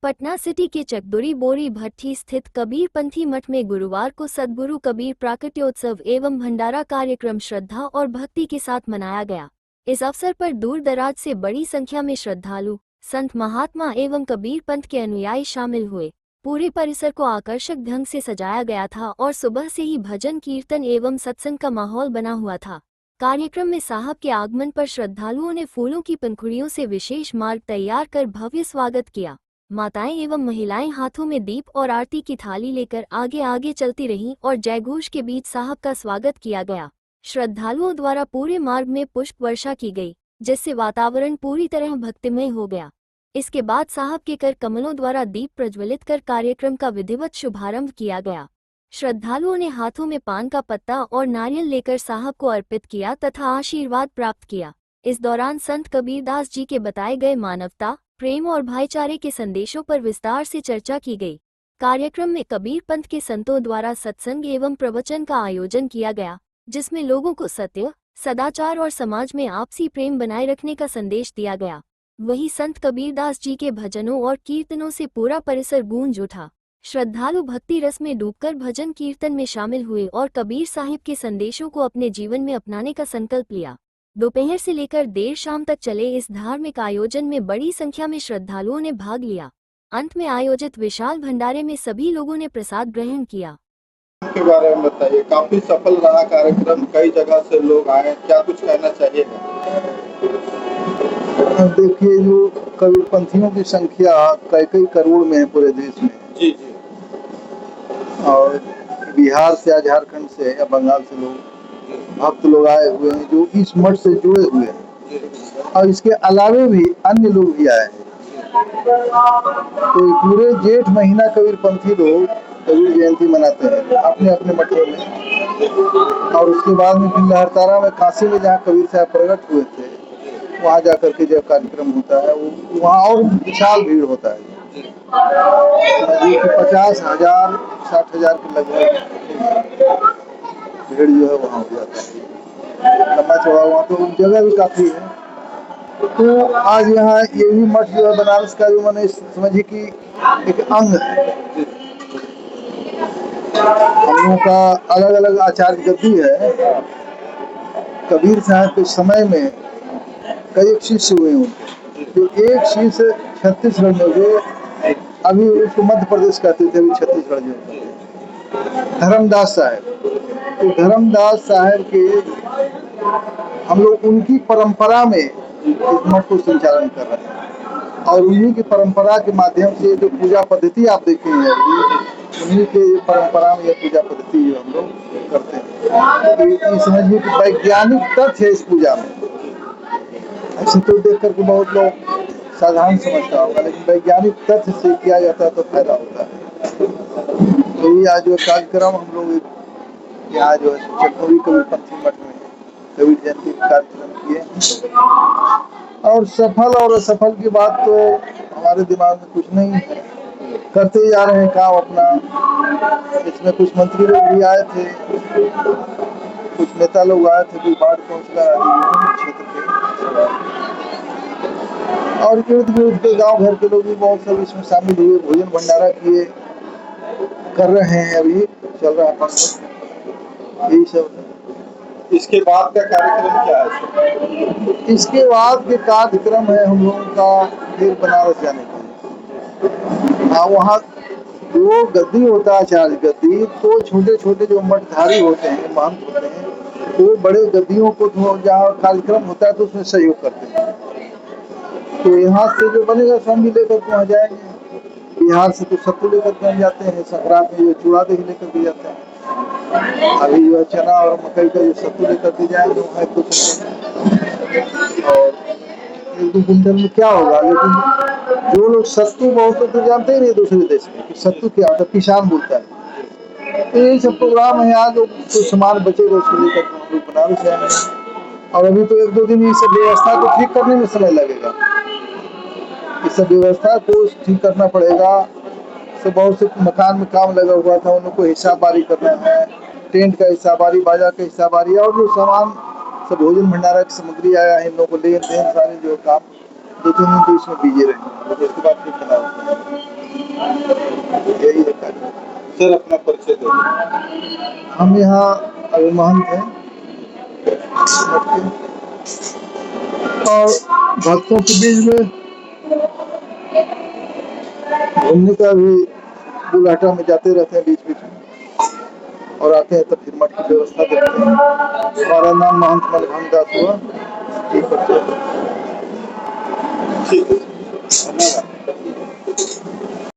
Patna city के चकदुरी बोरी भट्टी स्थित कबीरपंथी मठ में गुरुवार को सद्गुरु कबीर प्राकट्योत्सव एवं भंडारा कार्यक्रम श्रद्धा और भक्ति के साथ मनाया गया। इस अवसर पर दूर दराज से बड़ी संख्या में श्रद्धालु, संत महात्मा एवं कबीर पंथ के अनुयायी शामिल हुए। पूरे परिसर को आकर्षक ढंग से सजाया गया था और सुबह से ही भजन कीर्तन एवं सत्संग का माहौल बना हुआ था। कार्यक्रम में साहब के आगमन पर श्रद्धालुओं ने फूलों की पंखुड़ियों से विशेष मार्ग तैयार कर भव्य स्वागत किया। माताएं एवं महिलाएं हाथों में दीप और आरती की थाली लेकर आगे आगे चलती रहीं और जयघोष के बीच साहब का स्वागत किया गया। श्रद्धालुओं द्वारा पूरे मार्ग में पुष्प वर्षा की गई, जिससे वातावरण पूरी तरह भक्तिमय हो गया। इसके बाद साहब के कर कमलों द्वारा दीप प्रज्वलित कर कार्यक्रम का विधिवत शुभारंभ किया गया। श्रद्धालुओं ने हाथों में पान का पत्ता और नारियल लेकर साहब को अर्पित किया तथा आशीर्वाद प्राप्त किया। इस दौरान संत कबीरदास जी के बताए गए मानवता, प्रेम और भाईचारे के संदेशों पर विस्तार से चर्चा की गई। कार्यक्रम में कबीर पंथ के संतों द्वारा सत्संग एवं प्रवचन का आयोजन किया गया, जिसमें लोगों को सत्य, सदाचार और समाज में आपसी प्रेम बनाए रखने का संदेश दिया गया। वहीं संत कबीरदास जी के भजनों और कीर्तनों से पूरा परिसर गूंज उठा। श्रद्धालु भक्ति रस में डूबकर भजन कीर्तन में शामिल हुए और कबीर साहिब के संदेशों को अपने जीवन में अपनाने का संकल्प लिया। दोपहर से लेकर देर शाम तक चले इस धार्मिक आयोजन में बड़ी संख्या में श्रद्धालुओं ने भाग लिया। अंत में आयोजित विशाल भंडारे में सभी लोगों ने प्रसाद ग्रहण किया। के बारे में बताइए, काफी सफल रहा कार्यक्रम, कई जगह से लोग आए, क्या कुछ कहना चाहिएगा? देखिए, जो कबीरपंथियों की संख्या कई करोड़ में है पूरे देश में। जी जी। और बिहार से या झारखंड से या बंगाल से लोग भक्त लोग आए हुए हैं जो इस मठ से जुड़े हुए हैं, और इसके अलावे भी अन्य लोग भी आए हैं। तो पूरे जेठ महीना कबीरपंथी लोग कबीर जयंती मनाते हैं अपने अपने मठों में। और उसके बाद में फिर लहरतारा में, काशी में, जहाँ कबीर साहब प्रकट हुए थे, वहाँ जाकर के जब कार्यक्रम होता है वो वहाँ और विशाल भीड़ होता है। 50,000 60,000 के लगभग भीड़ जो है वहाँ हो जाता है। लंबा चौड़ा वहाँ तो जगह भी काफी है। तो आज यहाँ ये भी मठ जो है बनारस का, जो मैंने समझिए कि एक अंग है। हम लोगों का अलग अलग आचार्य गद्दी है। कबीर साहब के समय में कई शिष्य हुए उनके, जो एक शिष्य छत्तीसगढ़ में, जो अभी उसको मध्य प्रदेश कहते थे, अभी छत्तीसगढ़ जो कहते हैं, धर्मदास साहब। तो धर्मदास साहब के हम लोग उनकी परंपरा में इस मठ को संचालन कर रहे हैं, और उन्हीं की परंपरा के माध्यम से जो पूजा पद्धति आप देखेंगे, उन्हीं के परंपरा में यह पूजा पद्धति जो हम लोग करते हैं। तो ये समझिए कि वैज्ञानिक तथ्य है इस पूजा में। ऐसे तो देख करके बहुत लोग साधारण समझता होगा, लेकिन वैज्ञानिक तथ्य से किया जाता है तो फायदा होता है। तो ये आज जो कार्यक्रम हम लोग यहाँ जो है चकदुरी कबीरपंथी मठ में कबीर जयंती कार्यक्रम किए, और सफल और असफल की बात तो हमारे दिमाग में कुछ नहीं है। करते जा रहे हैं काम अपना। इसमें कुछ मंत्री लोग भी आए थे, कुछ नेता लोग आए थे, कोई बाढ़ पहुंचला क्षेत्र के, और इर्द गिर्द के गांव घर के लोग भी बहुत सब इसमें शामिल हुए। भोजन भंडारा किए, कर रहे हैं, अभी चल रहा है, यही सब है। इसके बाद का कार्यक्रम क्या है? इसके बाद के कार्यक्रम है हम लोगों का फिर बनारस जाने का। हाँ, वहाँ जो गद्दी होता है, आचार्य गद्दी, तो छोटे छोटे जो मठधारी होते हैं, महंत होते हैं, वो बड़े गद्दियों को जहाँ कार्यक्रम होता है तो उसमें सहयोग करते हैं। तो यहाँ से जो बनेगा सब भी लेकर के वहाँ जाएंगे। बिहार से तो सत्तू लेकर के हम जाते हैं, संक्रांत में जो चूड़ा दही लेकर के जाते हैं। अभी जो है चना और मकई का जो सत्तू लेकर के जाएंगे वहाँ 1-2 कुंटल, और 1-2 कुंटल में क्या होगा। लेकिन जो लोग सत्तू, बहुत लोग तो जानते ही नहीं दूसरे देश में कि सत्तू क्या होता है, किसान बोलता है। तो यही सब प्रोग्राम है। यहाँ जो सामान बचेगा उसको लेकर हम लोग बनारस जाएंगे। और अभी तो 1-2 दिन इस व्यवस्था को ठीक करने में समय लगेगा। इस व्यवस्था को ठीक करना पड़ेगा। तो बहुत से मकान में काम लगा हुआ था, उन लोग को हिस्साबारी करना है, टेंट का हिस्साबारी, बाजा का हिस्साबारी, और जो सामान सब भोजन भंडारा की सामग्री आया है, इन लोगों को लेन देन सारे जो काम 2-3 दिन तो इसमें बिजी रहे, तो उसके बाद फिर चला यही है कार्य। सर अपना परिचय दो। हम यहाँ अभी महंत हैं मठ के, और भक्तों के बीच में घूमने का भी बुलाहटा में जाते रहते हैं बीच बीच में, और आते हैं तो फिर मठ की व्यवस्था देखते हैं। हमारा नाम महंत मनभान दास हुआ, ये परिचय। ठीक है, धन्यवाद।